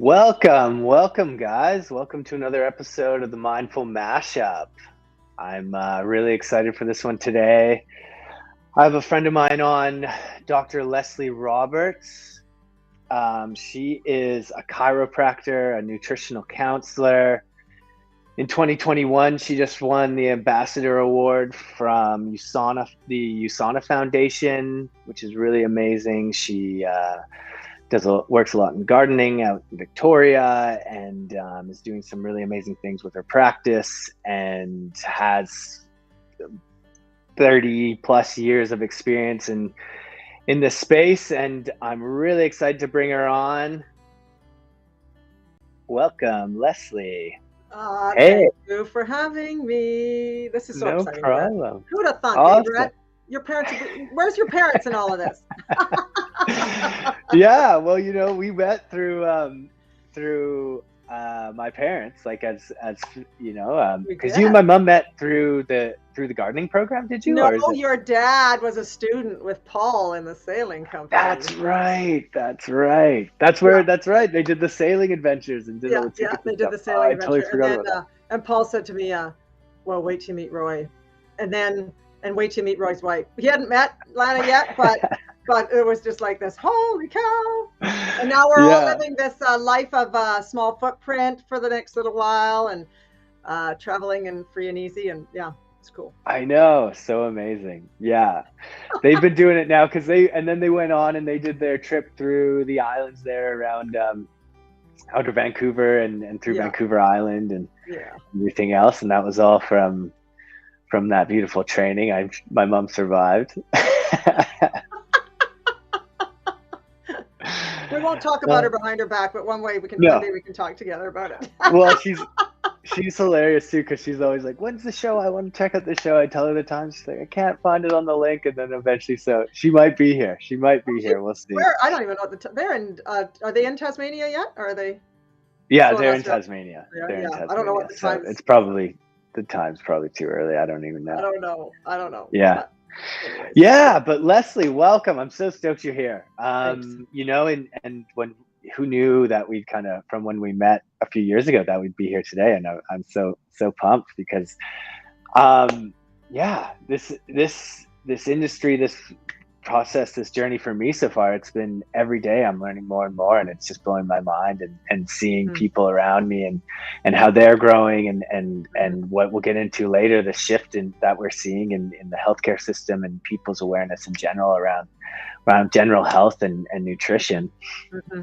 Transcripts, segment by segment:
Welcome, guys. Welcome to another episode of the Mindful Mashup. I'm really excited for this one today. I have a friend of mine on, Dr. Leslie Roberts. She is a chiropractor, a nutritional counselor. In 2021, she just won the Ambassador Award from the USANA Foundation, which is really amazing. She works a lot in gardening out in Victoria, and is doing some really amazing things with her practice, and has 30 plus years of experience in this space. And I'm really excited to bring her on. Welcome, Leslie. Hey. Thank you for having me. This is so exciting. No problem. Who would have thought, awesome. Brett? Your parents, where's your parents in all of this? Yeah, well, we met through my parents, like as because you and my mom met through the gardening program. Did you? No, your dad was a student with Paul in the sailing company. That's right. That's right. They did the sailing adventures and did all the tickets. They did the sailing adventure. I totally forgot about that. And Paul said to me, well, wait till you meet Roy, and wait till you meet Roy's wife. He hadn't met Lana yet, but it was just like this, holy cow. And now we're all living this life of a small footprint for the next little while, and traveling and free and easy. And yeah, it's cool. I know. So amazing. Yeah. They've been doing it now because they went on and they did their trip through the islands there around out of Vancouver and through Vancouver Island and everything else. And that was all from that beautiful training. My mom survived. We won't talk about her behind her back, but one way maybe we can talk together about it. Well, she's hilarious too, because she's always like, when's the show? I want to check out the show. I tell her the time. She's like, I can't find it on the link. And then eventually, so she might be here. We'll see. I don't even know what they're in. Are they in Tasmania yet? Or are they? Yeah, they're in Tasmania. They're in Tasmania. I don't know what the time is. It's probably, the time's probably too early. I don't even know. I don't know. Yeah. Yeah, but Leslie, welcome. I'm so stoked you're here. Thanks. And who knew that we'd kind of, from when we met a few years ago, that we'd be here today. And I'm so pumped because, this industry, this process, this journey for me so far, it's been every day I'm learning more and more, and it's just blowing my mind, and seeing people around me and how they're growing and what we'll get into later, the shift that we're seeing in the healthcare system and people's awareness in general around general health and nutrition.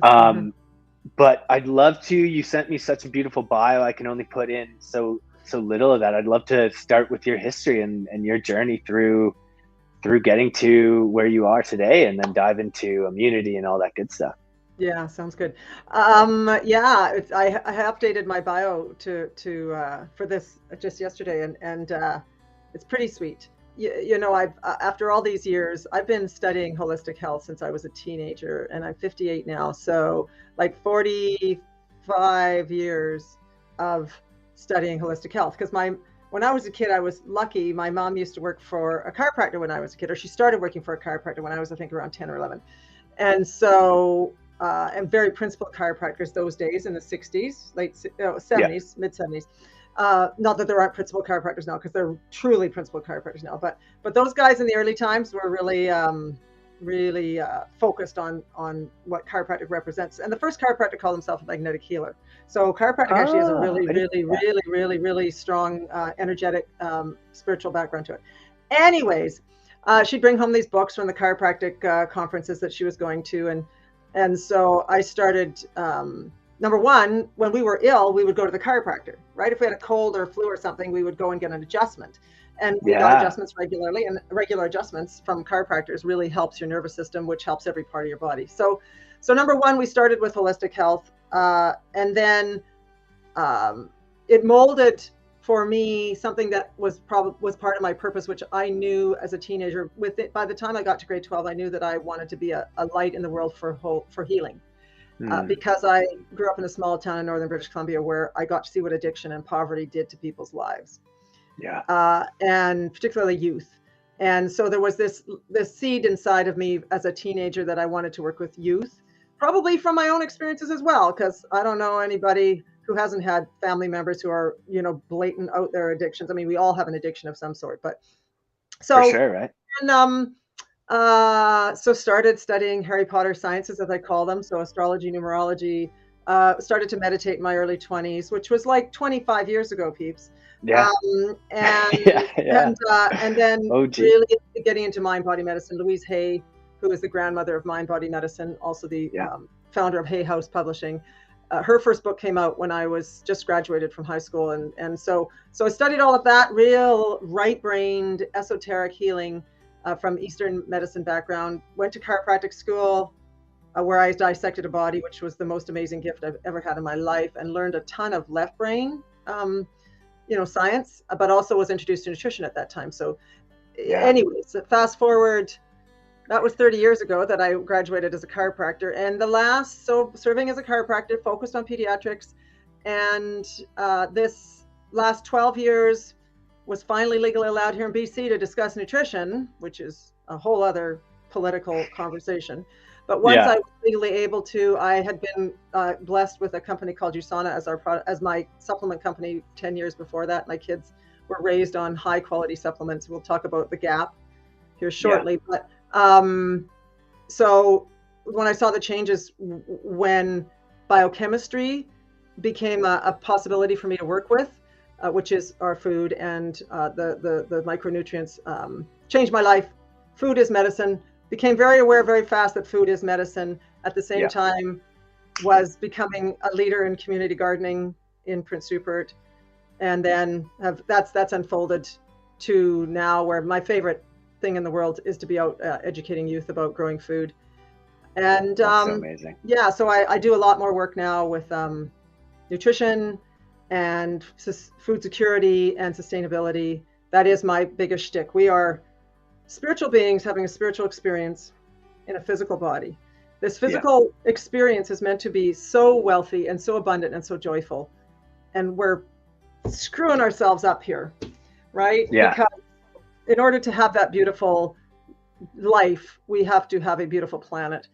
But I'd love to, you sent me such a beautiful bio. I can only put in so little of that. I'd love to start with your history and your journey through getting to where you are today, and then dive into immunity and all that good stuff. Yeah, sounds good. I updated my bio to for this just yesterday, and it's pretty sweet. I've after all these years, I've been studying holistic health since I was a teenager, and I'm 58 now. So like 45 years of studying holistic health, because when I was a kid, I was lucky. My mom used to work for a chiropractor when I was a kid, or she started working for a chiropractor when I was, I think, around 10 or 11. And so, and very principled chiropractors those days in the 60s, 70s, mid 70s. Not that there aren't principled chiropractors now, because they're truly principled chiropractors now. But those guys in the early times were really focused on what chiropractic represents. And the first chiropractor called himself a magnetic healer. So chiropractic actually has a really strong energetic spiritual background to it. Anyways, she'd bring home these books from the chiropractic conferences that she was going to, and so I started. Number one, when we were ill, we would go to the chiropractor, right? If we had a cold or flu or something, we would go and get an adjustment. And we got adjustments regularly, and regular adjustments from chiropractors really helps your nervous system, which helps every part of your body. So number one, we started with holistic health, and then it molded for me something that was part of my purpose, which I knew as a teenager. By the time I got to grade 12, I knew that I wanted to be a light in the world for healing. Because I grew up in a small town in northern British Columbia where I got to see what addiction and poverty did to people's lives. And particularly youth. And so there was this seed inside of me as a teenager that I wanted to work with youth probably from my own experiences as well, because I don't know anybody who hasn't had family members who are, blatant out there addictions. I mean, we all have an addiction of some sort, but For so, sure, right? and so started studying Harry Potter sciences, as I call them. So astrology, numerology, started to meditate in my early 20s, which was like 25 years ago, peeps. Yeah. And Yeah. and then OG. really getting into mind body medicine. Louise Hay, who is the grandmother of mind body medicine, also the founder of Hay House Publishing. Her first book came out when I was just graduated from high school, and so I studied all of that, real right-brained esoteric healing from Eastern medicine background. Went to chiropractic school, where I dissected a body, which was the most amazing gift I've ever had in my life, and learned a ton of left brain, science, but also was introduced to nutrition at that time. So anyways, fast forward, that was 30 years ago that I graduated as a chiropractor, and serving as a chiropractor, focused on pediatrics, and this last 12 years was finally legally allowed here in BC to discuss nutrition, which is a whole other political conversation. But once I was legally able to, I had been blessed with a company called USANA as my supplement company 10 years before that. My kids were raised on high quality supplements. We'll talk about the gap here shortly. But so when I saw the changes when biochemistry became a possibility for me to work with, which is our food and the micronutrients, changed my life. Food is medicine. Became very aware very fast that food is medicine. At the same time, was becoming a leader in community gardening in Prince Rupert, and then that's unfolded to now where my favorite thing in the world is to be out educating youth about growing food. And that's so amazing. So I do a lot more work now with nutrition and food security and sustainability. That is my biggest shtick. We are spiritual beings having a spiritual experience in a physical body. This physical experience is meant to be so wealthy and so abundant and so joyful, and we're screwing ourselves up here, right? Because in order to have that beautiful life, we have to have a beautiful planet.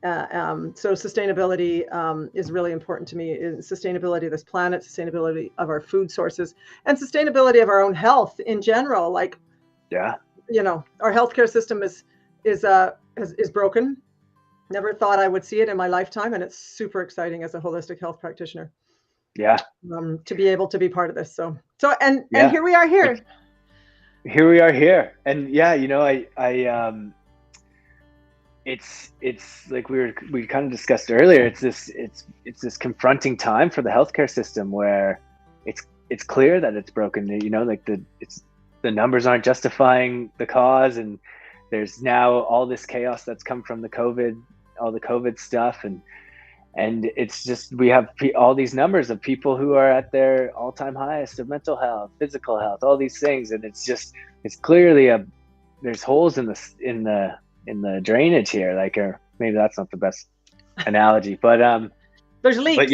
So sustainability is really important to me. Sustainability of this planet, sustainability of our food sources, and sustainability of our own health in general. Like, our healthcare system is broken. Never thought I would see it in my lifetime, and it's super exciting as a holistic health practitioner. To be able to be part of this. So and here we are here. Here we are here, and it's like we kind of discussed earlier. It's this confronting time for the healthcare system where it's clear that it's broken. The numbers aren't justifying the cause, and there's now all this chaos that's come from all the COVID stuff, and it's just, we have all these numbers of people who are at their all-time highest of mental health, physical health, all these things, and it's clearly there's holes in the drainage here, or maybe that's not the best analogy, but there's leaks. But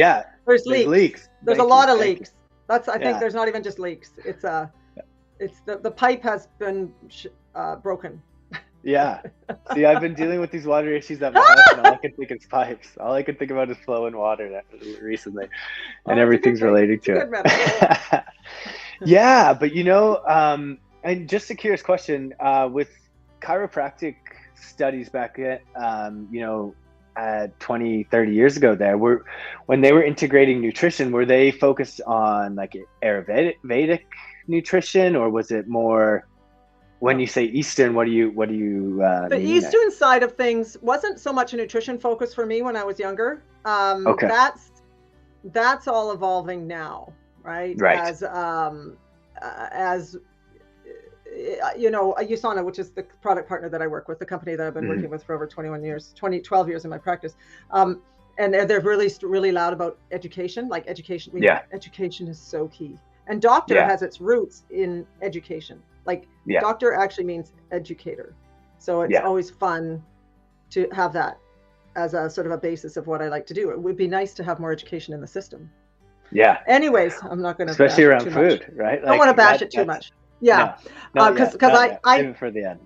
there's leaks. There's a lot of leaks. I think there's not even just leaks. It's the pipe has been broken. See, I've been dealing with these water issues at my house, and all I can think is pipes. All I can think about is flowing water recently, and everything's related to it. But and just a curious question, with chiropractic studies back at 20, 30 years ago, when they were integrating nutrition, were they focused on like Ayurvedic nutrition, or was it more, when you say Eastern, what do you the Eastern side of things wasn't so much a nutrition focus for me when I was younger. That's all evolving now, right? As USANA, which is the product partner that I work with, the company that I've been working with for over 12 years in my practice. And they're really loud about education, like education. Education is so key. And doctor has its roots in education. Doctor actually means educator. So it's always fun to have that as a sort of a basis of what I like to do. It would be nice to have more education in the system. Anyways, I'm not going to, especially around food, right? I don't want to bash it too much. Because I for the end.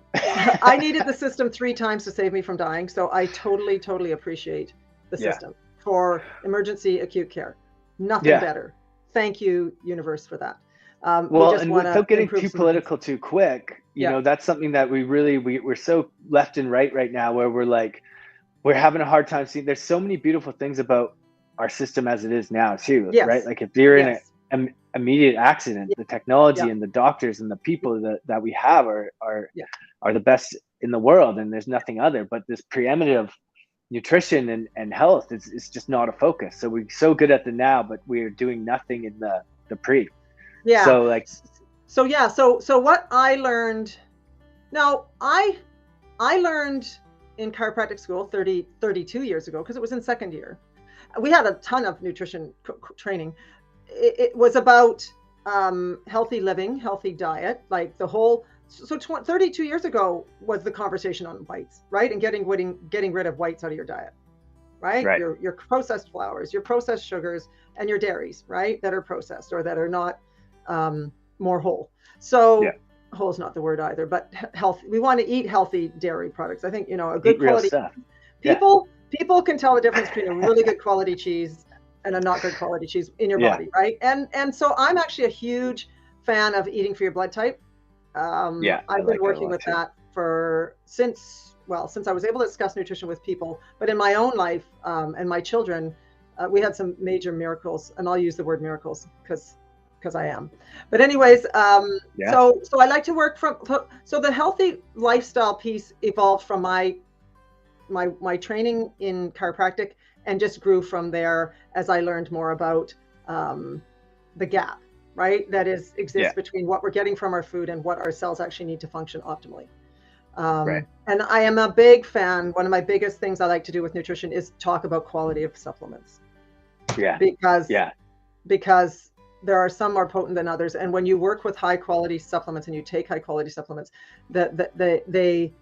I needed the system 3 times to save me from dying. So I totally appreciate the Yeah. system for emergency acute care. Nothing Yeah. better. Thank you, universe, for that. We Well, just and want to without getting improve too some things. political too quick, Yeah. that's something that we're so left and right now, where we're having a hard time seeing. There's so many beautiful things about our system as it is now too, Yes. right? Like if you're in Yes. an immediate accident, Yeah. the technology Yeah. and the doctors and the people that we have are Yeah. the best in the world, and there's nothing other. But this preeminent nutrition and health is just not a focus. So we're so good at the now, but we're doing nothing in the pre. Yeah. So like, so yeah, so what I learned, now I learned in chiropractic school 32 years ago, because it was in second year. We had a ton of nutrition training. It was about healthy living, healthy diet, like the whole. So 32 years ago was the conversation on whites, right? And getting rid of whites out of your diet, right? Right. Your processed flours, your processed sugars, and your dairies, right? That are processed or that are not more whole. So Yeah. whole is not the word either, but healthy. We want to eat healthy dairy products. I think, a Eat good real quality stuff. people can tell the difference between a really good quality cheese and a not good quality cheese in your body, right? And so I'm actually a huge fan of eating for your blood type. I've been working with that since I was able to discuss nutrition with people, but in my own life and my children, we had some major miracles, and I'll use the word miracles because I am. But anyways, so I like to work so the healthy lifestyle piece evolved from my training in chiropractic, and just grew from there as I learned more about the gap, right, that exists between what we're getting from our food and what our cells actually need to function optimally. And I am a big fan. One of my biggest things I like to do with nutrition is talk about quality of supplements. Because there are some more potent than others, and when you work with high quality supplements and you take high quality supplements, they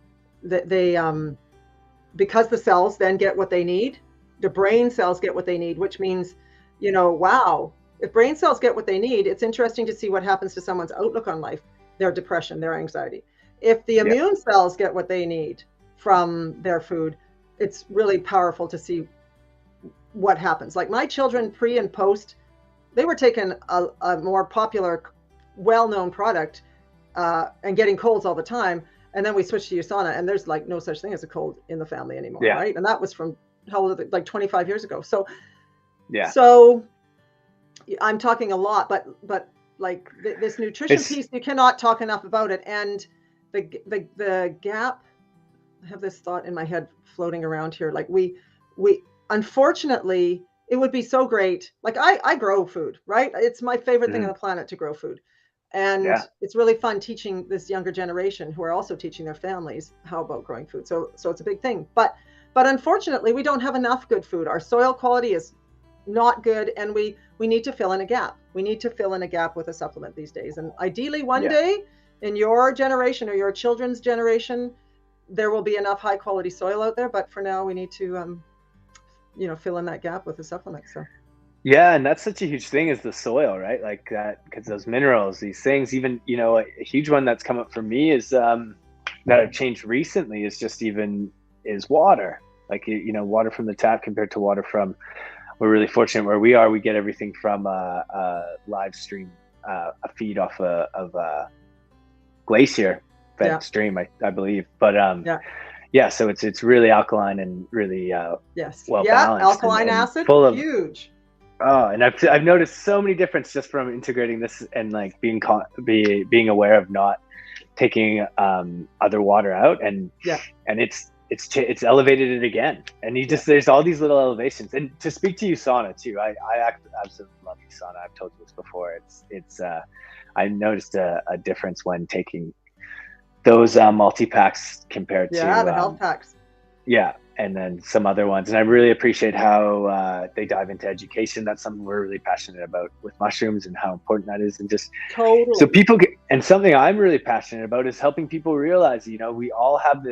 because the cells then get what they need, the brain cells get what they need, which means, wow, if brain cells get what they need, it's interesting to see what happens to someone's outlook on life, their depression, their anxiety. If the immune cells get what they need from their food, it's really powerful to see what happens. Like my children, pre and post, they were taking a more popular, well-known product and getting colds all the time. And then we switched to USANA, and there's like no such thing as a cold in the family anymore, right? And that was from how old, like 25 years ago. So I'm talking a lot, but like this nutrition piece, you cannot talk enough about it. And the gap, I have this thought in my head floating around here. Like we unfortunately, it would be so great. Like I grow food, right? It's my favorite thing on the planet to grow food. And it's really fun teaching this younger generation, who are also teaching their families how about growing food. So it's a big thing. But unfortunately, we don't have enough good food. Our soil quality is not good, and we need to fill in a gap. We need to fill in a gap with a supplement these days. And ideally, one day in your generation or your children's generation, there will be enough high quality soil out there. But for now, we need to fill in that gap with a supplement. So. Yeah, and that's such a huge thing, is the soil, right? Like that, because those minerals, these things, even, a huge one that's come up for me is that I've changed recently is water. Like, water from the tap compared to water from, we're really fortunate where we are. We get everything from a live stream, a feed off of a glacier fed stream, I believe. But so it's really alkaline and really well balanced. Alkaline acid, full of huge. Oh, and I've noticed so many difference just from integrating this, and like being aware of not taking other water out, and it's elevated it again. And there's all these little elevations. And to speak to USANA too, I absolutely love USANA. I've told you this before. It's I noticed a difference when taking those multi-packs compared to the health packs. And then some other ones. And I really appreciate how they dive into education. That's something we're really passionate about with mushrooms, and how important that is. And just so people and something I'm really passionate about is helping people realize, we all have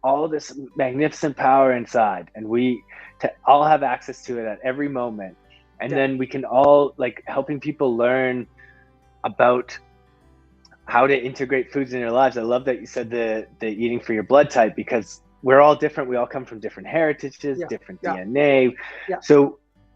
all this magnificent power inside, and we all have access to it at every moment. And then we can all, like, helping people learn about how to integrate foods in their lives. I love that you said the eating for your blood type, because we're all different. We all come from different heritages, different DNA. Yeah.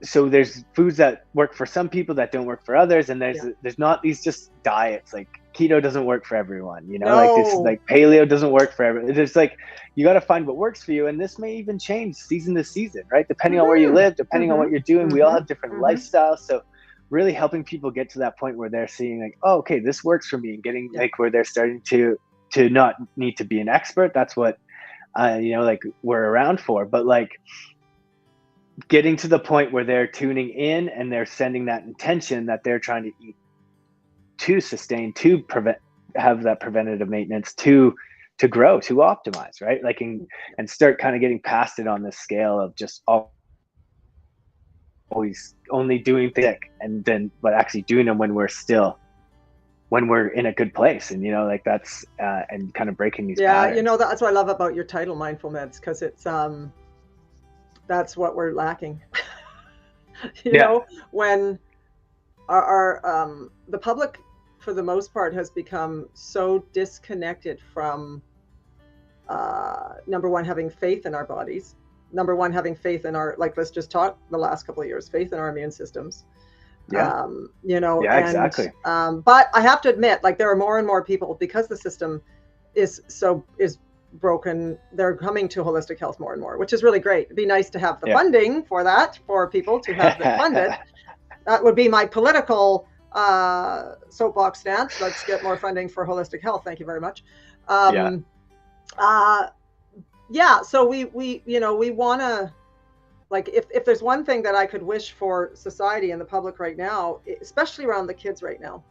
So there's foods that work for some people that don't work for others, and there's not these just diets. Like keto doesn't work for everyone, you know. No. Like this, like paleo doesn't work for everyone. There's like, you got to find what works for you, and this may even change season to season, right? Depending on where you live, depending on what you're doing. We all have different lifestyles, so really helping people get to that point where they're seeing like, oh, okay, this works for me, and getting like where they're starting to not need to be an expert. That's what you know, like we're around for, but like getting to the point where they're tuning in and they're sending that intention that they're trying to eat to sustain, to have that preventative maintenance, to grow, to optimize, right? Like and start kind of getting past it on this scale of just always only doing things, and then but actually doing them when we're in a good place, and you know, like that's and kind of breaking these patterns. You know, that's what I love about your title, Mindful Meds, because it's that's what we're lacking. you know, when our the public for the most part has become so disconnected from number one, having faith in our bodies, number one, having faith in our, like, let's just talk the last couple of years, faith in our immune systems. You know, exactly. But I have to admit, like, there are more and more people, because the system is broken, they're coming to holistic health more and more, which is really great. It'd be nice to have the funding for that, for people to have it funded. That would be my political soapbox stance. Let's get more funding for holistic health. Thank you very much. So we you know, we want to, like, if there's one thing that I could wish for society and the public right now, especially around the kids right now,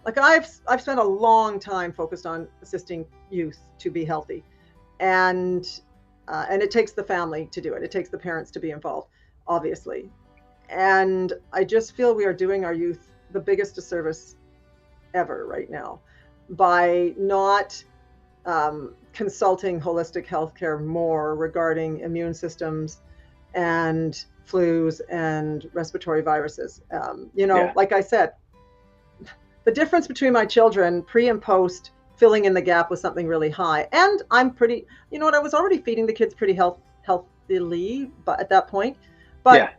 like I've spent a long time focused on assisting youth to be healthy, and it takes the family to do it. It takes the parents to be involved, obviously. And I just feel we are doing our youth the biggest disservice ever right now by not consulting holistic healthcare more regarding immune systems and flus and respiratory viruses. You know, like I said, the difference between my children pre and post filling in the gap was something really high. And I'm pretty, you know what, I was already feeding the kids pretty healthily, but at that point, but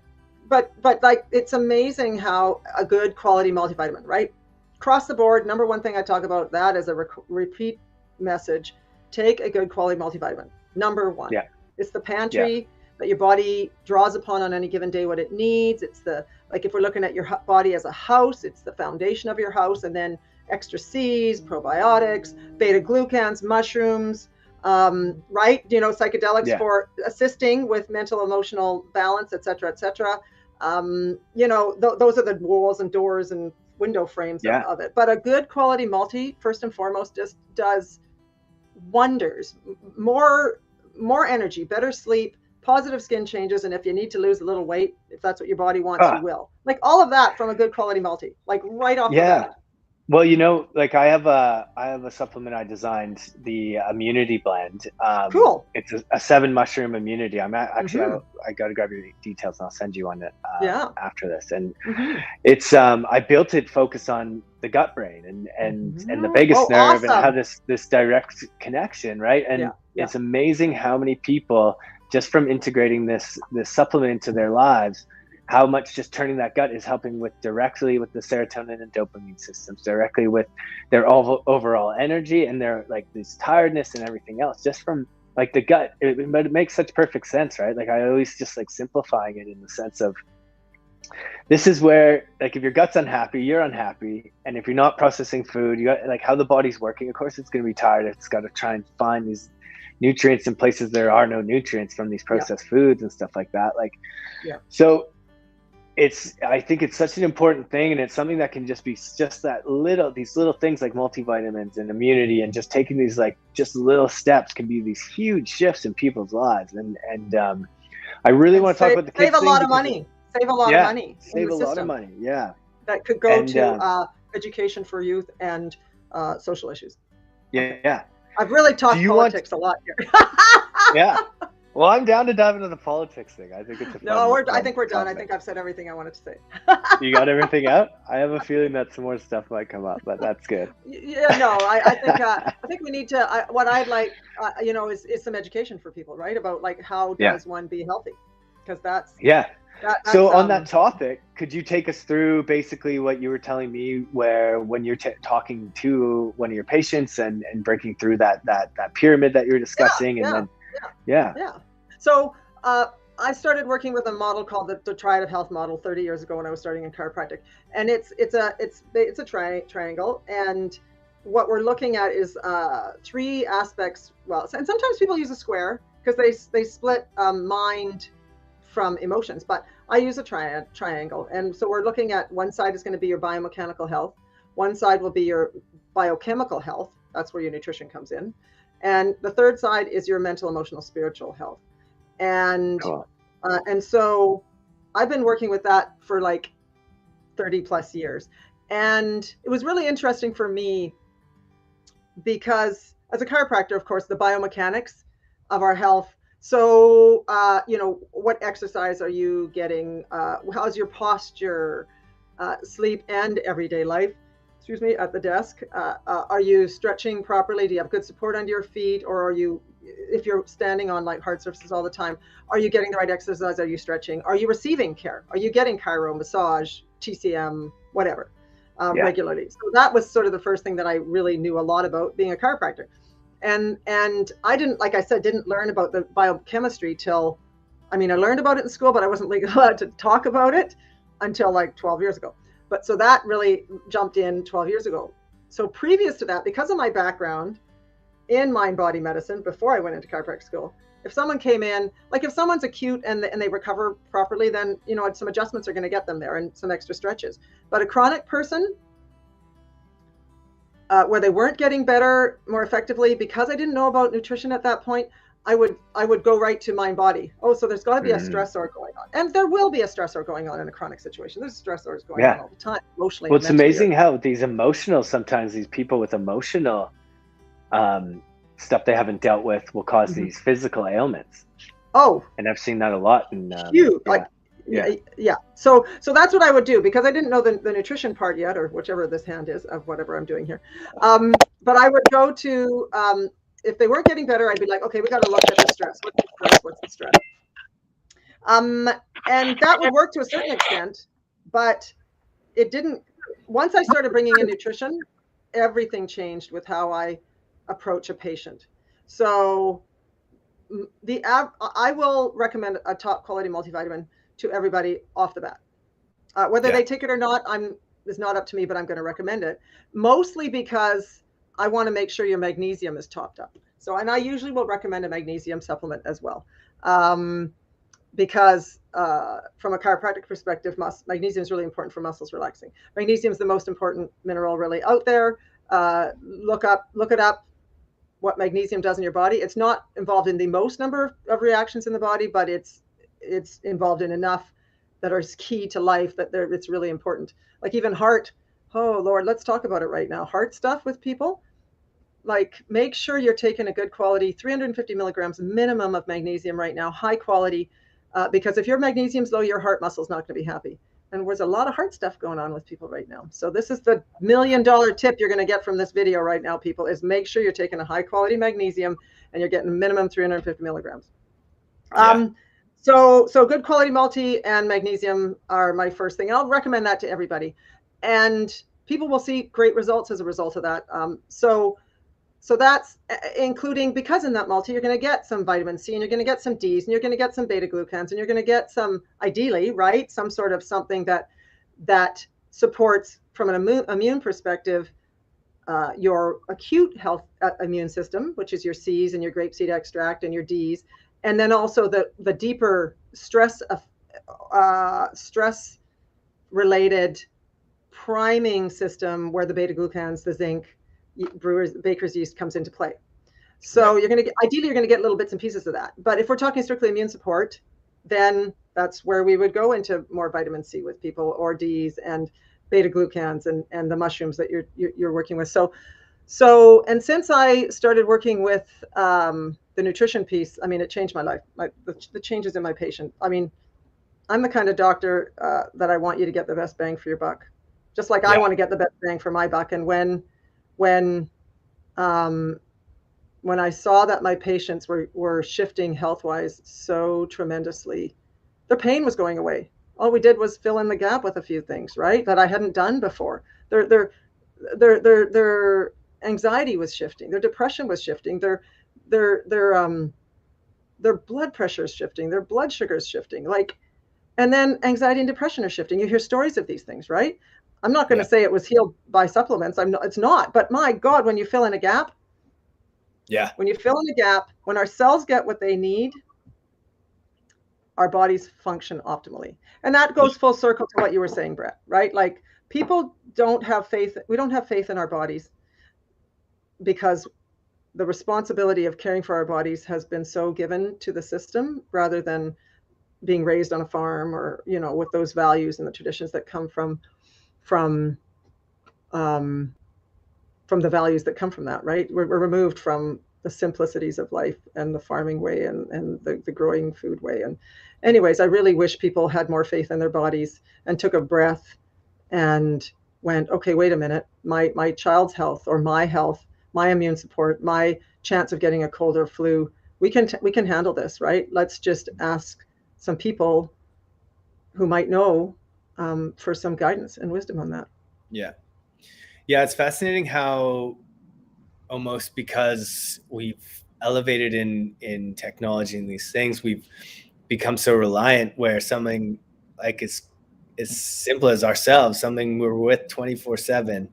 like, it's amazing how a good quality multivitamin, right? Across the board, number one thing I talk about that as a repeat message, take a good quality multivitamin. Number one. It's the pantry that your body draws upon on any given day what it needs. It's the, like, if we're looking at your body as a house, it's the foundation of your house, and then extra C's, probiotics, beta glucans, mushrooms, right? You know, psychedelics for assisting with mental, emotional balance, et cetera, et cetera. You know, those are the walls and doors and window frames of it. But a good quality multi, first and foremost, just does wonders. More energy, better sleep, positive skin changes, and if you need to lose a little weight, if that's what your body wants, you will. Like, all of that from a good quality multi, like right off the bat. Well, you know, like I have a supplement I designed, the immunity blend. Cool. It's a 7 mushroom immunity. I'm actually I got to grab your details and I'll send you on it after this. And it's I built it focused on the gut brain and the vagus nerve, and how this direct connection, right? And it's amazing how many people, just from integrating this supplement into their lives, how much just turning that gut is helping directly with the serotonin and dopamine systems, directly with their overall energy and their, like, this tiredness and everything else, just from, like, the gut. But it makes such perfect sense, right? Like, I always just like simplifying it in the sense of, this is where, like, if your gut's unhappy, you're unhappy. And if you're not processing food, you got, like, how the body's working, of course it's going to be tired. It's got to try and find these nutrients in places there are no nutrients from these processed foods and stuff like that. Like, so I think it's such an important thing, and it's something that can just be just these little things like multivitamins and immunity, and just taking these, like, just little steps can be these huge shifts in people's lives. And I really want to talk about the kids. Save a lot of money. Save a lot of money. Save a lot of money. Yeah. That could go to education for youth and social issues. Yeah. I've really talked politics a lot here. Well, I'm down to dive into the politics thing. I think it's a fun, No, I fun think we're done. I topic. think I've said everything I wanted to say. You got everything out? I have a feeling that some more stuff might come up, but that's good. Yeah, no, I think we need to. What I'd like, is some education for people, right? About like how Yeah. does one be healthy? Because that's Yeah. that's So on that topic, could you take us through basically what you were telling me, where when you're talking to one of your patients and breaking through that pyramid that you were discussing, and then yeah. So I started working with a model called the Triad of Health model 30 years ago when I was starting in chiropractic, and it's a triangle, and what we're looking at is three aspects. Well, and sometimes people use a square because they split mind from emotions, but I use a triangle. And so we're looking at one side is going to be your biomechanical health, one side will be your biochemical health, that's where your nutrition comes in, and the third side is your mental, emotional, spiritual health. And Cool. and so I've been working with that for like 30 plus years, and it was really interesting for me because as a chiropractor, of course, the biomechanics of our health. So, what exercise are you getting? How's your posture, sleep, and everyday life? Excuse me, at the desk. Are you stretching properly? Do you have good support under your feet? Or are you, if you're standing on like hard surfaces all the time, are you getting the right exercise? Are you stretching? Are you receiving care? Are you getting chiro, massage, TCM, whatever, regularly? So that was sort of the first thing that I really knew a lot about being a chiropractor. And I didn't, like I said, didn't learn about the biochemistry till, I learned about it in school, but I wasn't allowed to talk about it until like 12 years ago. But so that really jumped in 12 years ago. So previous to that, because of my background in mind-body medicine, before I went into chiropractic school, if someone came in, like if someone's acute and they recover properly, then, some adjustments are going to get them there and some extra stretches. But a chronic person, where they weren't getting better more effectively, because I didn't know about nutrition at that point, I would go right to mind body. Oh, so there's got to be a stressor going on, and there will be a stressor going on in a chronic situation. There's stressors going on all the time, emotionally. Well, it's amazing how these people with emotional stuff they haven't dealt with will cause these physical ailments. Oh, and I've seen that a lot. And huge, yeah. So that's what I would do, because I didn't know the nutrition part yet, or whichever this hand is of whatever I'm doing here. But I would go to, if they weren't getting better, I'd be like, okay, we got to look at the stress. What's the stress? And that would work to a certain extent, but it didn't. Once I started bringing in nutrition, everything changed with how I approach a patient. So I will recommend a top quality multivitamin to everybody off the bat. Whether they take it or not, is not up to me, but I'm going to recommend it, mostly because I want to make sure your magnesium is topped up. So, and I usually will recommend a magnesium supplement as well, because from a chiropractic perspective, magnesium is really important for muscles relaxing. Magnesium is the most important mineral really out there. Look it up, what magnesium does in your body. It's not involved in the most number of reactions in the body, but it's involved in enough that are key to life that it's really important. Like even heart. Oh Lord, let's talk about it right now. Heart stuff with people. Like, make sure you're taking a good quality 350 milligrams minimum of magnesium right now, high quality, because if your magnesium's low, your heart muscle's not going to be happy. And there's a lot of heart stuff going on with people right now. So this is the $1 million tip you're going to get from this video right now, people, is make sure you're taking a high quality magnesium and you're getting minimum 350 milligrams. So good quality multi and magnesium are my first thing. I'll recommend that to everybody, and people will see great results as a result of that. So that's including, because in that multi, you're going to get some vitamin C, and you're going to get some Ds, and you're going to get some beta glucans, and you're going to get some, ideally, right, some sort of something that supports from an immune perspective, your acute health immune system, which is your Cs and your grapeseed extract and your Ds, and then also the deeper stress related priming system, where the beta glucans, the zinc, baker's yeast comes into play. So you're going to get little bits and pieces of that. But if we're talking strictly immune support, then that's where we would go into more vitamin C with people, or Ds and beta glucans and the mushrooms that you're working with. So So, and since I started working with the nutrition piece, I mean, it changed my life. The changes in my patient. I mean, I'm the kind of doctor that I want you to get the best bang for your buck, just like I Yeah. want to get the best bang for my buck. And when um, when I saw that my patients were shifting health wise so tremendously, their pain was going away. All we did was fill in the gap with a few things, right, that I hadn't done before. Their anxiety was shifting, their depression was shifting, their their um their blood pressure is shifting, their blood sugar is shifting, like, and then anxiety and depression are shifting. You hear stories of these things, right? I'm not going to Yeah. say it was healed by supplements. It's not. But my God, when you fill in a gap, Yeah. when our cells get what they need, our bodies function optimally. And that Yeah. goes full circle to what you were saying, Brett, right? Like, people don't have faith. We don't have faith in our bodies because the responsibility of caring for our bodies has been so given to the system rather than being raised on a farm, or, with those values and the traditions that come from um, the values that come from that, right? We're removed from the simplicities of life and the farming way and the growing food way. And anyways, I really wish people had more faith in their bodies and took a breath and went, okay, wait a minute, my child's health, or my health, my immune support, my chance of getting a cold or flu, we can handle this, right? Let's just ask some people who might know, for some guidance and wisdom on that. Yeah. Yeah. It's fascinating how almost because we've elevated in technology and these things, we've become so reliant where something like as simple as ourselves, something we're with 24/7,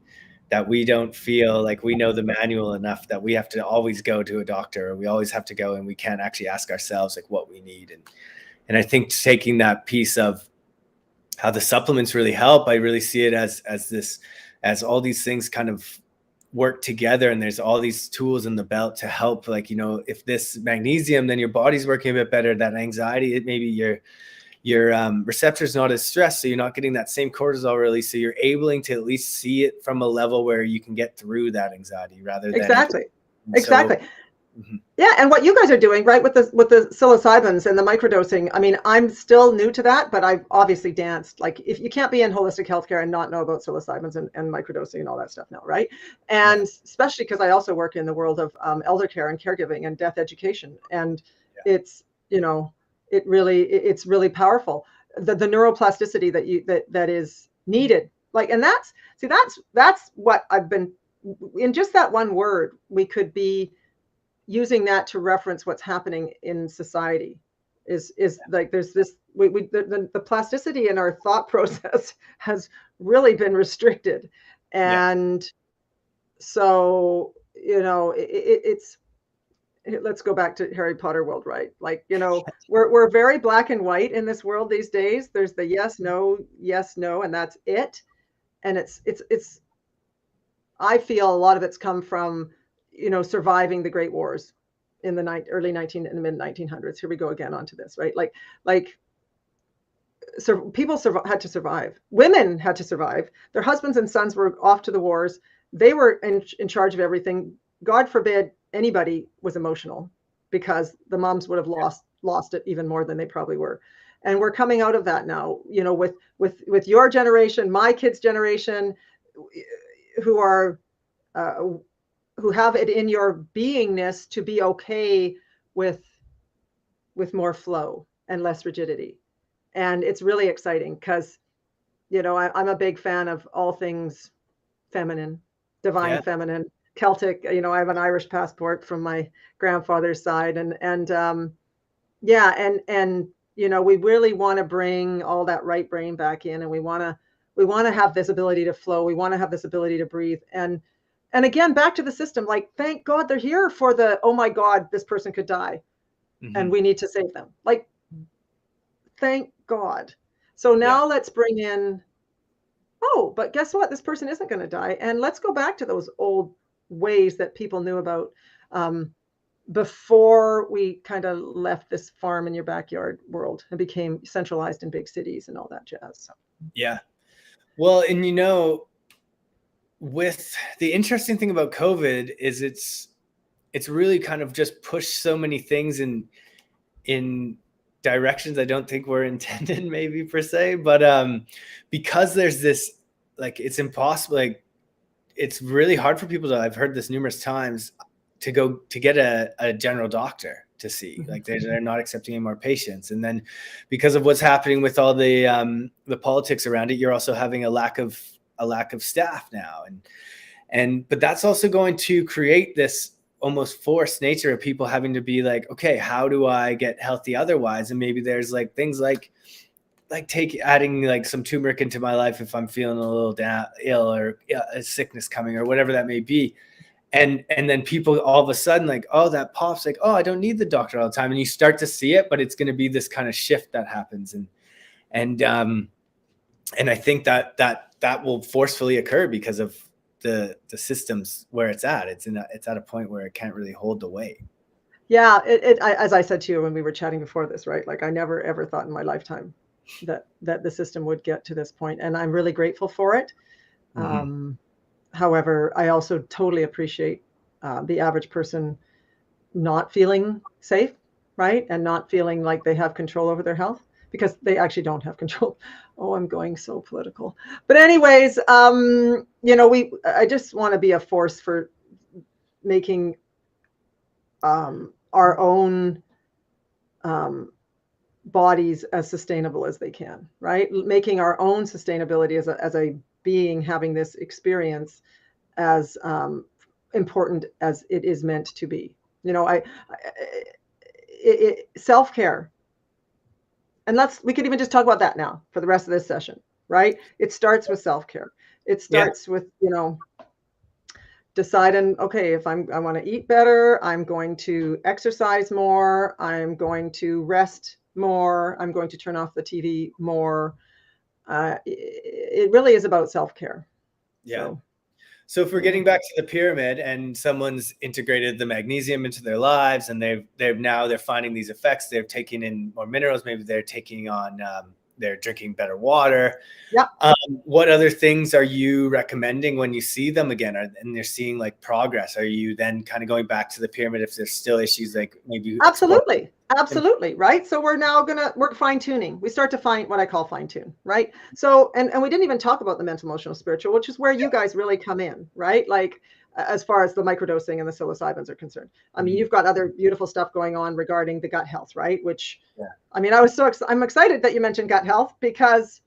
that we don't feel like we know the manual enough that we have to always go to a doctor, or we always have to go, and we can't actually ask ourselves like what we need. And I think taking that piece of how the supplements really help, I really see it as all these things kind of work together, and there's all these tools in the belt to help, like, if this magnesium, then your body's working a bit better. That anxiety, it maybe your receptor's not as stressed, so you're not getting that same cortisol release, so you're able to at least see it from a level where you can get through that anxiety rather than Exactly. so. Exactly. Yeah, and what you guys are doing, right, with the psilocybins and the microdosing. I mean, I'm still new to that, but I've obviously danced. Like, if you can't be in holistic healthcare and not know about psilocybins and microdosing and all that stuff now, right? And especially because I also work in the world of elder care and caregiving and death education, and it's it's really powerful. The neuroplasticity that is needed, like, and that's what I've been in. Just that one word, we could be using that to reference what's happening in society. Is like, there's this, the plasticity in our thought process has really been restricted. And so, it's, let's go back to Harry Potter world, right? Like, we're very black and white in this world these days. There's the yes, no, and that's it. And it's I feel a lot of it's come from, surviving the Great Wars in the early 19 and mid 1900s. Here we go again onto this, right? Like, so people had to survive. Women had to survive. Their husbands and sons were off to the wars. They were in charge of everything. God forbid anybody was emotional, because the moms would have lost it even more than they probably were. And we're coming out of that now, with your generation, my kids' generation, who are who have it in your beingness to be okay with more flow and less rigidity. And it's really exciting because, I'm a big fan of all things feminine, divine feminine, Celtic. I have an Irish passport from my grandfather's side, and we really want to bring all that right brain back in, and we want to have this ability to flow. We want to have this ability to breathe. And again, back to the system, like, thank God they're here for the, oh my God, this person could die and we need to save them. Like, thank God. So now let's bring in, oh, but guess what? This person isn't going to die. And let's go back to those old ways that people knew about, before we kind of left this farm in your backyard world and became centralized in big cities and all that jazz. So. Yeah. Well, and with the interesting thing about COVID is it's really kind of just pushed so many things in directions I don't think were intended, maybe per se, but because there's this, like, it's impossible, like, it's really hard for people to, I've heard this numerous times, to go to get a general doctor to see. Like, they're not accepting any more patients. And then because of what's happening with all the politics around it, you're also having a lack of staff now. But that's also going to create this almost forced nature of people having to be like, okay, how do I get healthy otherwise? And maybe there's like things like adding like some turmeric into my life if I'm feeling a little ill, or a sickness coming, or whatever that may be. And then people all of a sudden, like, oh, that pops, like, oh, I don't need the doctor all the time. And you start to see it, but it's going to be this kind of shift that happens. And I think that will forcefully occur because of the systems where it's at. It's at a point where it can't really hold the weight. Yeah, as I said to you when we were chatting before this, right? Like, I never ever thought in my lifetime that the system would get to this point, and I'm really grateful for it. However, I also totally appreciate the average person not feeling safe, right? And not feeling like they have control over their health, because they actually don't have control. Oh, I'm going so political. But anyways, I just want to be a force for making our own bodies as sustainable as they can, right? Making our own sustainability as a being having this experience as important as it is meant to be. Self-care. And we could even just talk about that now for the rest of this session, right? It starts with self-care. It starts with, deciding, okay, if I want to eat better, I'm going to exercise more, I'm going to rest more, I'm going to turn off the TV more. It really is about self-care. Yeah. So if we're getting back to the pyramid and someone's integrated the magnesium into their lives, and they're finding these effects, they're taking in more minerals, maybe they're taking on, they're drinking better water. Yeah. What other things are you recommending when you see them again, and they're seeing like progress? Are you then kind of going back to the pyramid if there's still issues, like maybe? Absolutely. Right. So we're fine tuning. We start to what I call fine tune. Right. So, and we didn't even talk about the mental, emotional, spiritual, which is where you guys really come in. Right. Like, as far as the microdosing and the psilocybins are concerned. I mean, you've got other beautiful stuff going on regarding the gut health, right? Which, I mean, I'm excited that you mentioned gut health, because,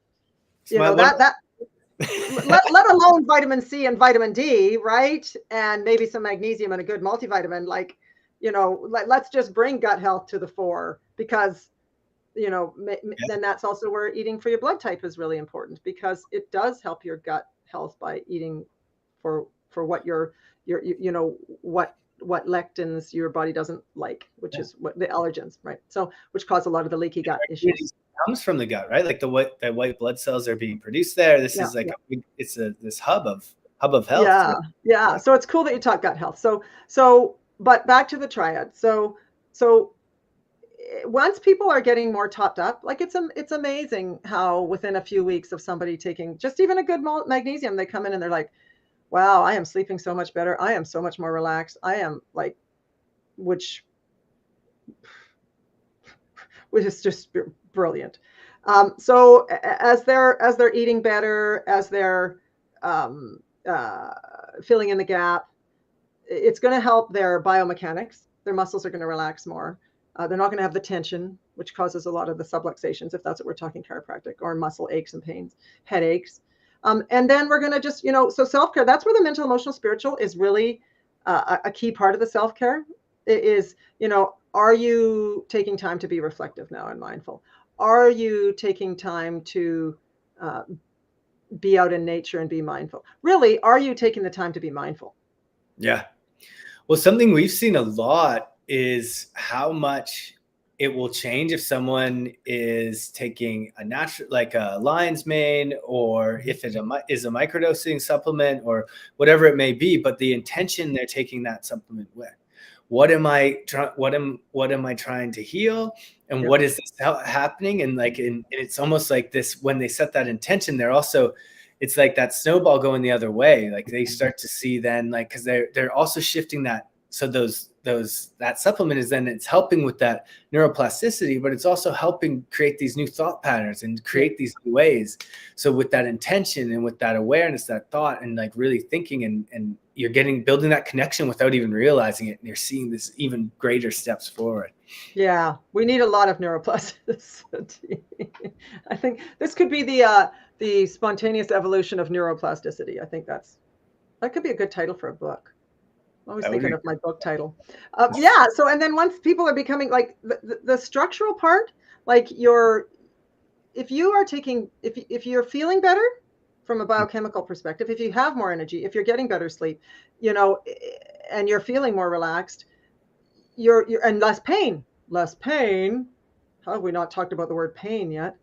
let alone vitamin C and vitamin D, right? And maybe some magnesium and a good multivitamin, like, let's just bring gut health to the fore, because, then that's also where eating for your blood type is really important, because it does help your gut health by eating for what what lectins your body doesn't like, which is what the allergens, right? So, which cause a lot of the leaky gut issues. It comes from the gut, right? Like the white blood cells are being produced there. This is like this hub of health. Yeah. So it's cool that you talk gut health. So, but back to the triad. So once people are getting more topped up, like, it's amazing how within a few weeks of somebody taking just even a good magnesium, they come in and they're like, wow, I am sleeping so much better. I am so much more relaxed. I am like, which is just brilliant. So as they're eating better, as they're filling in the gap, it's going to help their biomechanics. Their muscles are going to relax more. They're not going to have the tension, which causes a lot of the subluxations, if that's what we're talking chiropractic, or muscle aches and pains, headaches. And then we're going to just, so self-care, that's where the mental, emotional, spiritual is really a key part of the self-care. It is, are you taking time to be reflective now and mindful? Are you taking time to be out in nature and be mindful? Really, are you taking the time to be mindful? Yeah. Well, something we've seen a lot is how much it will change if someone is taking a natural, like a lion's mane, or if it is a microdosing supplement, or whatever it may be, but the intention they're taking that supplement with. What am I trying to heal? And what is this happening? And like, and it's almost like this, when they set that intention, they're also, it's like that snowball going the other way. Like they start to see then, like, because they're also shifting that. So that supplement is then it's helping with that neuroplasticity, but it's also helping create these new thought patterns and create these new ways. So with that intention and with that awareness, that thought, and like really thinking, and you're building that connection without even realizing it, and you're seeing this even greater steps forward. Yeah, we need a lot of neuroplasticity. I think this could be the spontaneous evolution of neuroplasticity. I think that could be a good title for a book. I'm always thinking of my book title. Yeah. So, and then once people are becoming like the structural part, like if you're feeling better from a biochemical perspective, if you have more energy, if you're getting better sleep, and you're feeling more relaxed, and less pain. How have we not talked about the word pain yet?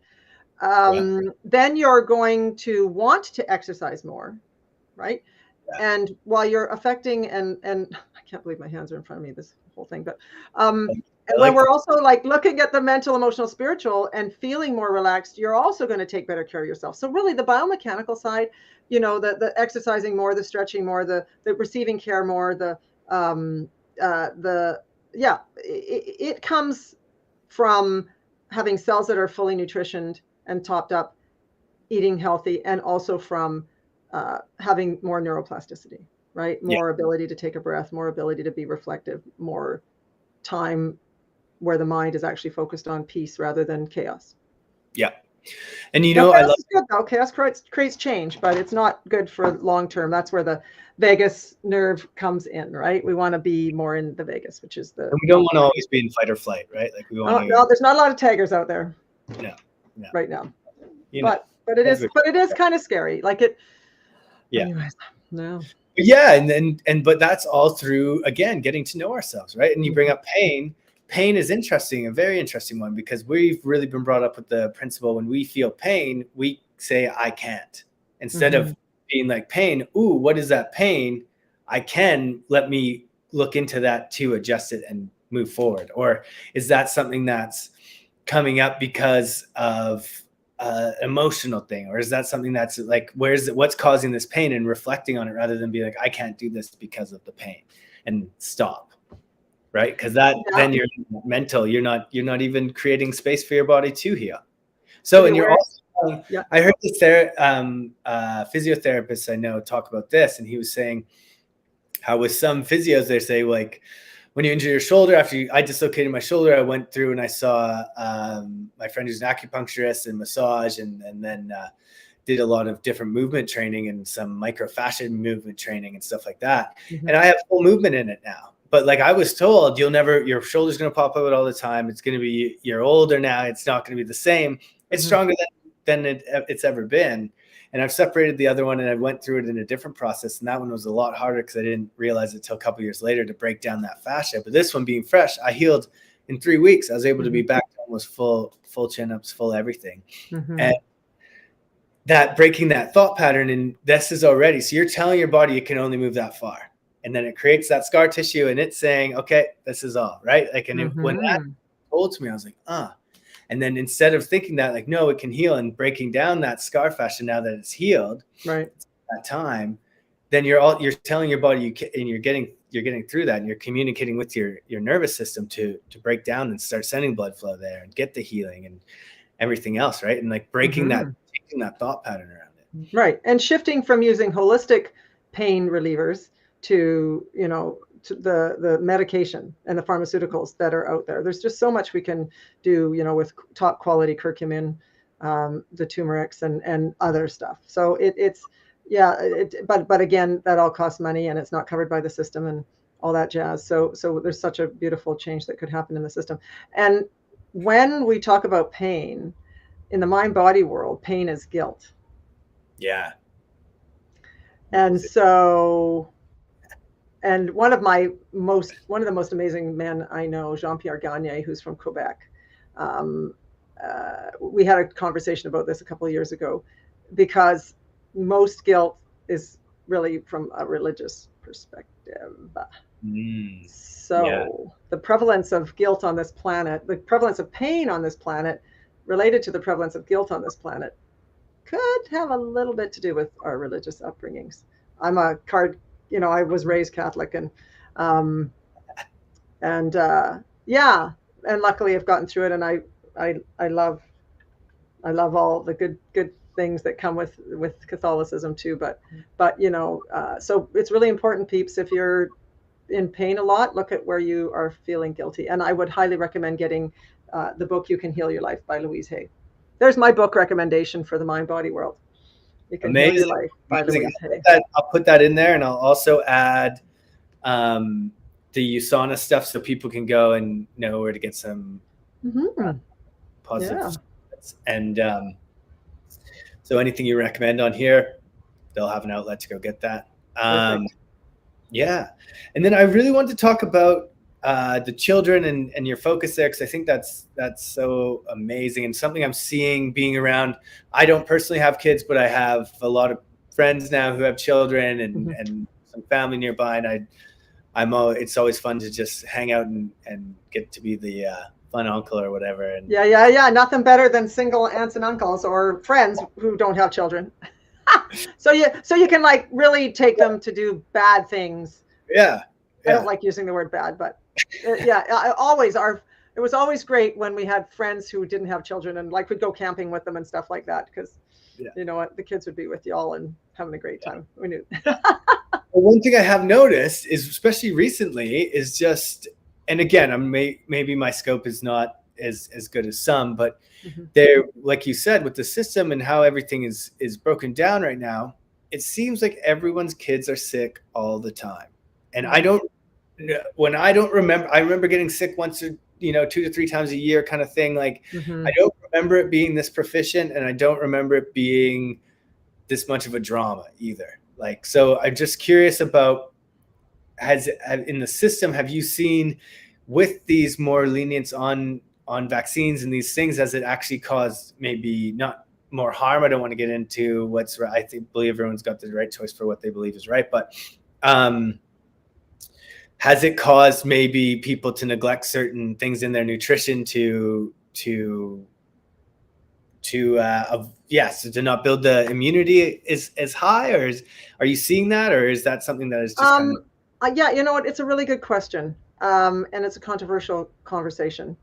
Then you're going to want to exercise more, right? Yeah. And while you're affecting, and I can't believe my hands are in front of me, this whole thing, but and when we're also like looking at the mental, emotional, spiritual, and feeling more relaxed, you're also going to take better care of yourself. So really the biomechanical side, the exercising more, the stretching more, the receiving care more, it comes from having cells that are fully nutritioned and topped up, eating healthy, and also from having more neuroplasticity, right? More ability to take a breath, more ability to be reflective, more time where the mind is actually focused on peace rather than chaos. Yeah. And I love good though. Chaos creates change, but it's not good for long term. That's where the vagus nerve comes in, right? We want to be more in the vagus, which is and we don't want to always be in fight or flight, right? Like we want no, there's not a lot of taggers out there. No. Right now. But it is kind of scary. Like it. Yeah. Anyways, no. Yeah, but that's all through, again, getting to know ourselves, right? And you bring up pain. Pain is interesting, a very interesting one, because we've really been brought up with the principle when we feel pain, we say, I can't. Instead of being like pain, ooh, what is that pain? I can, let me look into that to adjust it and move forward. Or is that something that's coming up because of emotional thing, or is that something that's like, what's causing this pain, and reflecting on it rather than be like, I can't do this because of the pain, and stop, right? Because then you're mental, you're not even creating space for your body to heal. So, and you're also, I heard this physiotherapist I know talk about this, and he was saying how with some physios, they say like, when you injure your shoulder, I dislocated my shoulder, I went through and I saw my friend who's an acupuncturist and massage, and then did a lot of different movement training and some myofascial movement training and stuff like that. And I have full movement in it now. But like I was told, your shoulder's going to pop out all the time. It's going to be, you're older now. It's not going to be the same. It's stronger than it's ever been. And I've separated the other one, and I went through it in a different process. And that one was a lot harder because I didn't realize it till a couple of years later to break down that fascia. But this one being fresh, I healed in 3 weeks. I was able to be back to almost full chin-ups, full everything. And that breaking that thought pattern, and this is already, so you're telling your body it can only move that far. And then it creates that scar tissue, and it's saying, okay, this is all, right? Like, and when that told to me, I was like, And then instead of thinking that, like, no, it can heal, and breaking down that scar fascia now that it's healed, right, that time, then you're telling your body and you're getting through that, and you're communicating with your nervous system to break down and start sending blood flow there and get the healing and everything else, right? And like breaking taking that thought pattern around it. Right. And shifting from using holistic pain relievers to, to the medication and the pharmaceuticals that are out there. There's just so much we can do, with top quality curcumin, the turmerics and other stuff. So but again, that all costs money, and it's not covered by the system and all that jazz. So there's such a beautiful change that could happen in the system. And when we talk about pain in the mind-body world, pain is guilt. Yeah. And so, and one of the most amazing men I know, Jean-Pierre Gagne, who's from Quebec, we had a conversation about this a couple of years ago, because most guilt is really from a religious perspective. So the prevalence of guilt on this planet, the prevalence of pain on this planet, related to the prevalence of guilt on this planet, could have a little bit to do with our religious upbringings. I'm a I was raised Catholic, and yeah, and luckily I've gotten through it, and I love all the good things that come with Catholicism too. But so it's really important, peeps, if you're in pain a lot, look at where you are feeling guilty. And I would highly recommend getting the book You Can Heal Your Life by Louise Hay. There's my book recommendation for the mind body world. You Can Heal Your Life by Louise Hay. I'll put that in there, and I'll also add the USANA stuff so people can go and know where to get some positive. And so anything you recommend on here, they'll have an outlet to go get that. Yeah. And then I really want to talk about the children and your focus there, because I think that's so amazing, and something I'm seeing being around. I don't personally have kids, but I have a lot of friends now who have children and some family nearby, and it's always fun to just hang out and get to be the fun uncle or whatever. And yeah, nothing better than single aunts and uncles or friends who don't have children. so you can like really take them to do bad things. Yeah. I don't like using the word bad, but it was always great when we had friends who didn't have children, and like we'd go camping with them and stuff like that, because you know what, the kids would be with y'all and having a great time. We knew. One thing I have noticed is, especially recently, is just, and again, maybe my scope is not as good as some, but they're, like you said, with the system and how everything is broken down right now, it seems like everyone's kids are sick all the time. And I remember getting sick once or 2 to 3 times a year kind of thing. Like I don't remember it being this proficient, and I don't remember it being this much of a drama either. Like, so I'm just curious about, in the system, have you seen with these more lenience on vaccines and these things, has it actually caused maybe not more harm? I don't want to get into what's right. I believe everyone's got the right choice for what they believe is right, but has it caused maybe people to neglect certain things in their nutrition to not build the immunity as high, or are you seeing that, or is that something that is just yeah, you know what, it's a really good question, and it's a controversial conversation.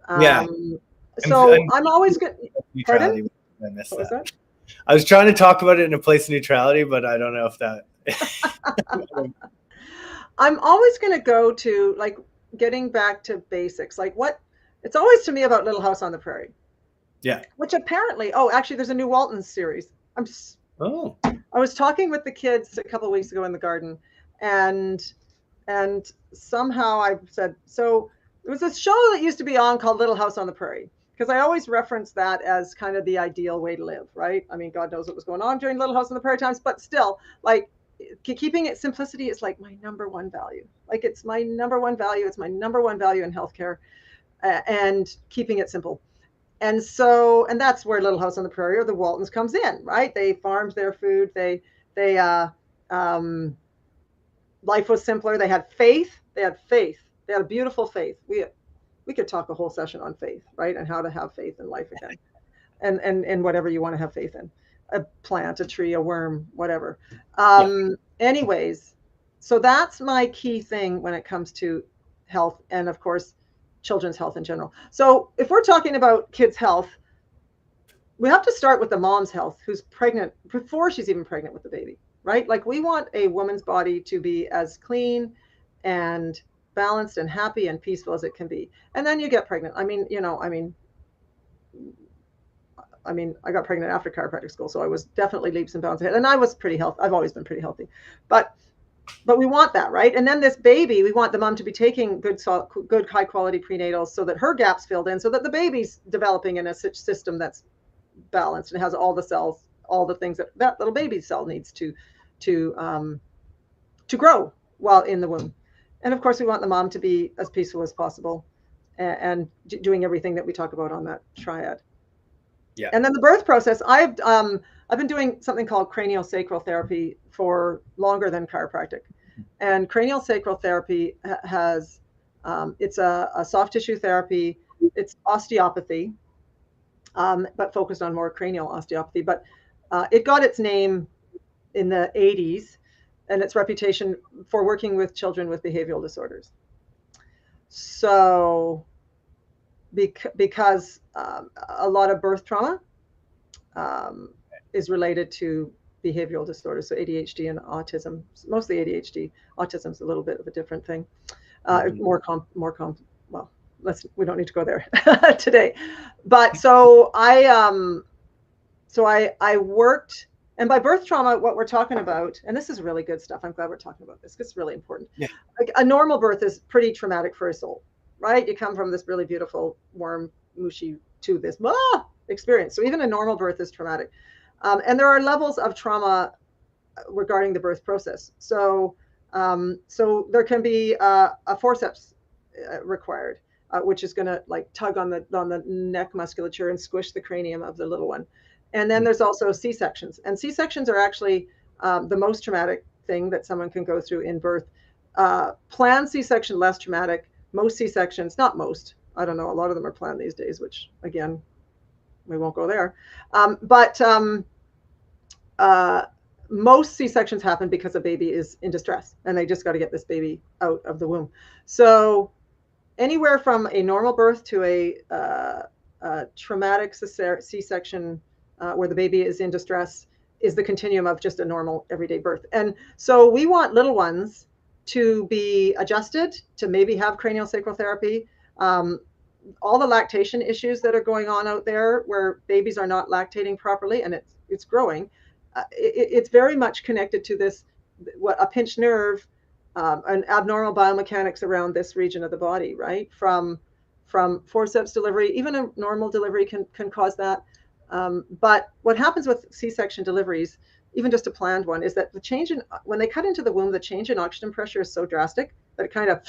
So I'm always good. Pardon? I missed that. I was trying to talk about it in a place of neutrality, but I don't know if that. I'm always going to go to, like, getting back to basics. Like, it's always to me about Little House on the Prairie. Yeah. Which apparently, actually, there's a new Walton series. I was talking with the kids a couple of weeks ago in the garden, and somehow I said, so there was this show that used to be on called Little House on the Prairie, because I always reference that as kind of the ideal way to live, right? I mean, God knows what was going on during Little House on the Prairie times, but still, like, keeping it simplicity is like my number one value. Like, it's my number one value. It's my number one value in healthcare, and keeping it simple. And that's where Little House on the Prairie or the Waltons comes in, right? They farmed their food. Life was simpler. They had faith. They had a beautiful faith. We could talk a whole session on faith, right? And how to have faith in life again, and whatever you want to have faith in. A plant, a tree, a worm, whatever. Anyways, so that's my key thing when it comes to health, and of course, children's health in general. So if we're talking about kids' health, we have to start with the mom's health, who's pregnant, before she's even pregnant with the baby, right? Like, we want a woman's body to be as clean and balanced and happy and peaceful as it can be. And then you get pregnant. I I got pregnant after chiropractic school, so I was definitely leaps and bounds ahead. And I was pretty healthy. I've always been pretty healthy. But we want that, right? And then this baby, we want the mom to be taking good high quality prenatals so that her gap's filled in, so that the baby's developing in a system that's balanced and has all the cells, all the things that little baby cell needs to grow while in the womb. And of course, we want the mom to be as peaceful as possible and doing everything that we talk about on that triad. Yeah. And then the birth process, I've been doing something called craniosacral therapy for longer than chiropractic. And craniosacral therapy has, it's a soft tissue therapy. It's osteopathy, but focused on more cranial osteopathy. But It got its name in the 80s and its reputation for working with children with behavioral disorders. So because a lot of birth trauma is related to behavioral disorders, so ADHD and autism, mostly ADHD. Autism's a little bit of a different thing. Well, we don't need to go there today. But so I worked, and by birth trauma, what we're talking about, and this is really good stuff. I'm glad we're talking about this because it's really important. Yeah. Like a normal birth is pretty traumatic for a soul, right? You come from this really beautiful, warm, mushy to this experience. So even a normal birth is traumatic. And there are levels of trauma regarding the birth process. So there can be a forceps required, which is going to like tug on the neck musculature and squish the cranium of the little one. And then there's also C-sections, and C-sections are actually the most traumatic thing that someone can go through in birth. Planned C-section, less traumatic. Most C-sections, not most, I don't know, a lot of them are planned these days, which again, we won't go there. But most C-sections happen because a baby is in distress and they just got to get this baby out of the womb. So anywhere from a normal birth to a traumatic C-section where the baby is in distress is the continuum of just a normal everyday birth. And so we want little ones to be adjusted, to maybe have craniosacral therapy. All the lactation issues that are going on out there where babies are not lactating properly and it's growing, it's very much connected to this, what a pinched nerve, and abnormal biomechanics around this region of the body, right? From forceps delivery, even a normal delivery can cause that. But what happens with C-section deliveries, even just a planned one, is that when they cut into the womb, the change in oxygen pressure is so drastic that it kind of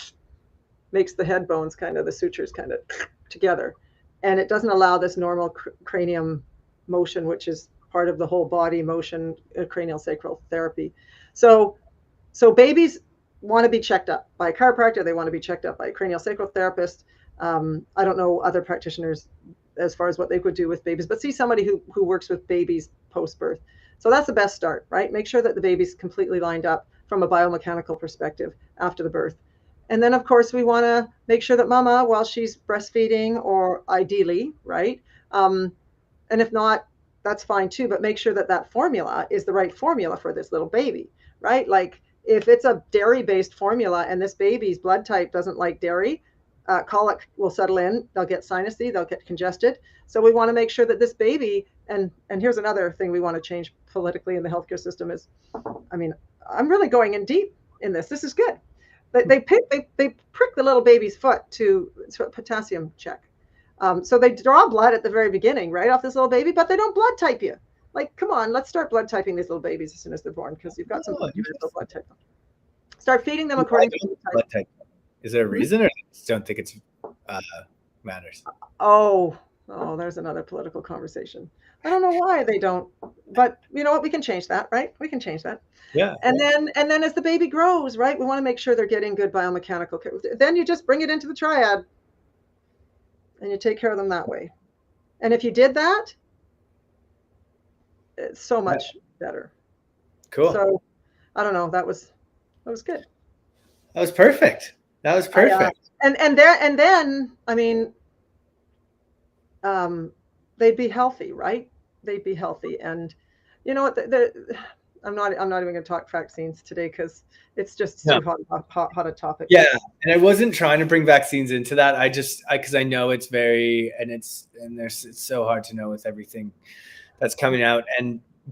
makes the head bones the sutures kind of together. And it doesn't allow this normal cranium motion, which is part of the whole body motion, cranial sacral therapy. So babies want to be checked up by a chiropractor. They want to be checked up by a cranial sacral therapist. I don't know other practitioners as far as what they could do with babies, but see somebody who works with babies post-birth. So that's the best start, right? Make sure that the baby's completely lined up from a biomechanical perspective after the birth. And then, of course, we want to make sure that mama, while she's breastfeeding, or ideally, right? And if not, that's fine too, but make sure that that formula is the right formula for this little baby, right? Like if it's a dairy-based formula and this baby's blood type doesn't like dairy, colic will settle in, they'll get sinusy, they'll get congested. So we want to make sure that this baby, and here's another thing we want to change politically in the healthcare system is, I mean, I'm really going in deep in this. This is good. They prick the little baby's foot to a potassium check. So they draw blood at the very beginning, right, off this little baby, but they don't blood type you. Like, come on, let's start blood typing these little babies as soon as they're born, because you've got some blood type. Start feeding them according to blood type. Is there a reason, or you just don't think it's matters? Oh, there's another political conversation. I don't know why they don't, but you know what? We can change that, right? We can change that. Yeah. And then as the baby grows, right, we want to make sure they're getting good biomechanical care. Then you just bring it into the triad and you take care of them that way. And if you did that, it's so much better. Cool. So I don't know. That was good. That was perfect. That was perfect. And then I mean, they'd be healthy, right? They'd be healthy. And you know what? I'm not even going to talk vaccines today because it's just too hot a topic. Yeah, and I wasn't trying to bring vaccines into that. Because I know it's it's so hard to know with everything that's coming out.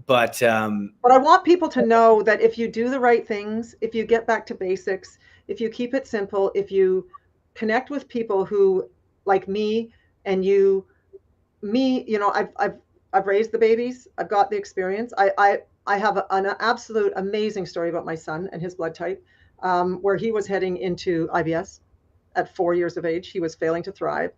But I want people to know that if you do the right things, if you get back to basics, if you keep it simple, if you connect with people who like me and you know, I've raised the babies. I've got the experience. I have an absolute amazing story about my son and his blood type, where he was heading into IBS at 4 years of age. He was failing to thrive.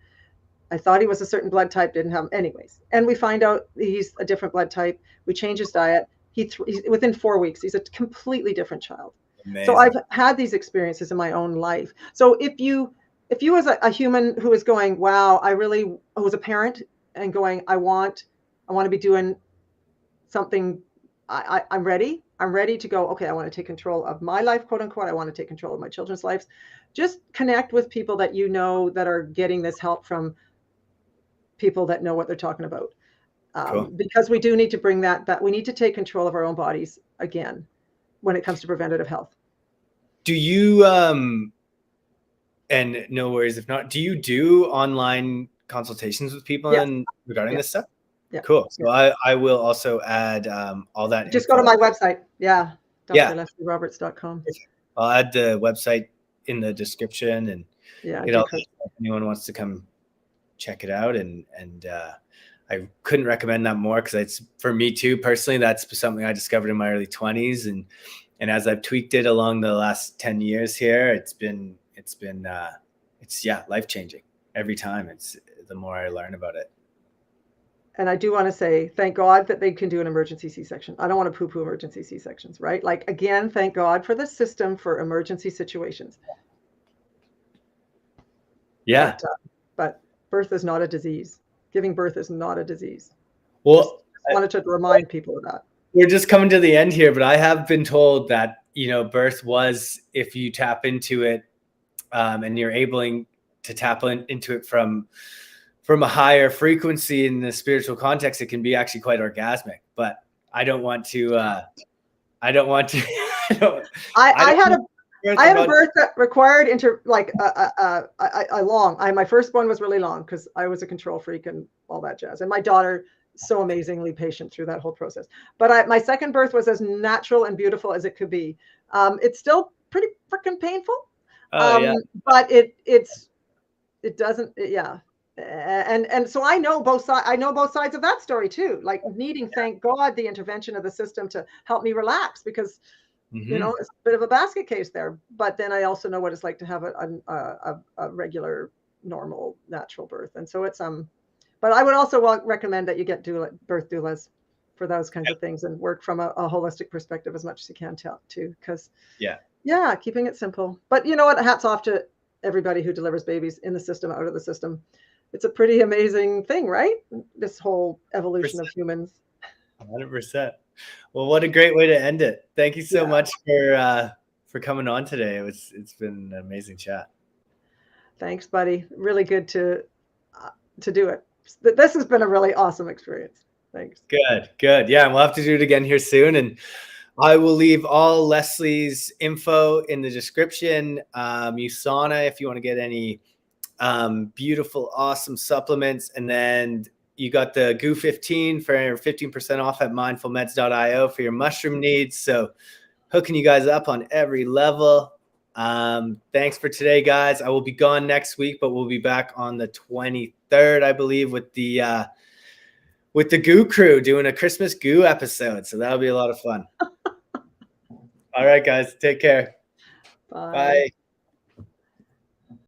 I thought he was a certain blood type, didn't have him anyways. And we find out he's a different blood type. We change his diet. He's within 4 weeks, he's a completely different child. Amazing. So I've had these experiences in my own life. So if you as a human who is going, wow, who's a parent and going, I want to be doing something, I'm ready. I'm ready to go, okay, I want to take control of my life, quote unquote. I want to take control of my children's lives. Just connect with people that you know that are getting this help from people that know what they're talking about. Cool. Because we do need to bring that we need to take control of our own bodies again when it comes to preventative health. Do you, and no worries if not, do you do online consultations with people regarding this stuff? Yeah. Cool. So I will also add all that. Just go to my website. Yeah. drleslieroberts.com. I'll add the website in the description, and if anyone wants to come check it out. And I couldn't recommend that more, because it's, for me too, personally, that's something I discovered in my early 20s. And as I've tweaked it along the last 10 years here, it's been life-changing every time. It's the more I learn about it. And I do want to say, thank God that they can do an emergency C-section. I don't want to poo-poo emergency C-sections, right? Like, again, thank God for the system for emergency situations. Yeah. But birth is not a disease. Giving birth is not a disease. Well, just wanted to remind people of that. We're just coming to the end here, but I have been told that, birth was, if you tap into it, and you're able to tap into it from a higher frequency in the spiritual context, it can be actually quite orgasmic. But I don't want to. I had a birth that required my first one was really long, because I was a control freak and all that jazz. And my daughter, so amazingly patient through that whole process. But my second birth was as natural and beautiful as it could be. It's still pretty freaking painful. But it doesn't. Yeah. And so I know both sides of that story too, like needing, thank God, the intervention of the system to help me relax, because it's a bit of a basket case there. But then I also know what it's like to have a regular, normal, natural birth. And so it's but I would also recommend that you get birth doulas for those kinds of things, and work from a holistic perspective as much as you can too, because keeping it simple. But you know what, hats off to everybody who delivers babies in the system, out of the system. It's a pretty amazing thing, right? This whole evolution of humans. 100%. Well, what a great way to end it. Thank you so much for coming on today. It's been an amazing chat. Thanks, buddy. Really good to do it. This has been a really awesome experience. Thanks. Good. Yeah, and we'll have to do it again here soon. And I will leave all Leslie's info in the description. USANA, if you want to get any beautiful, awesome supplements. And then you got the GOO 15 for 15% off at mindfulmeds.io for your mushroom needs. So hooking you guys up on every level. Thanks for today, guys. I will be gone next week, but we'll be back on the 23rd, I believe, with the GOO crew doing a Christmas GOO episode. So that'll be a lot of fun. All right, guys. Take care. Bye. Bye.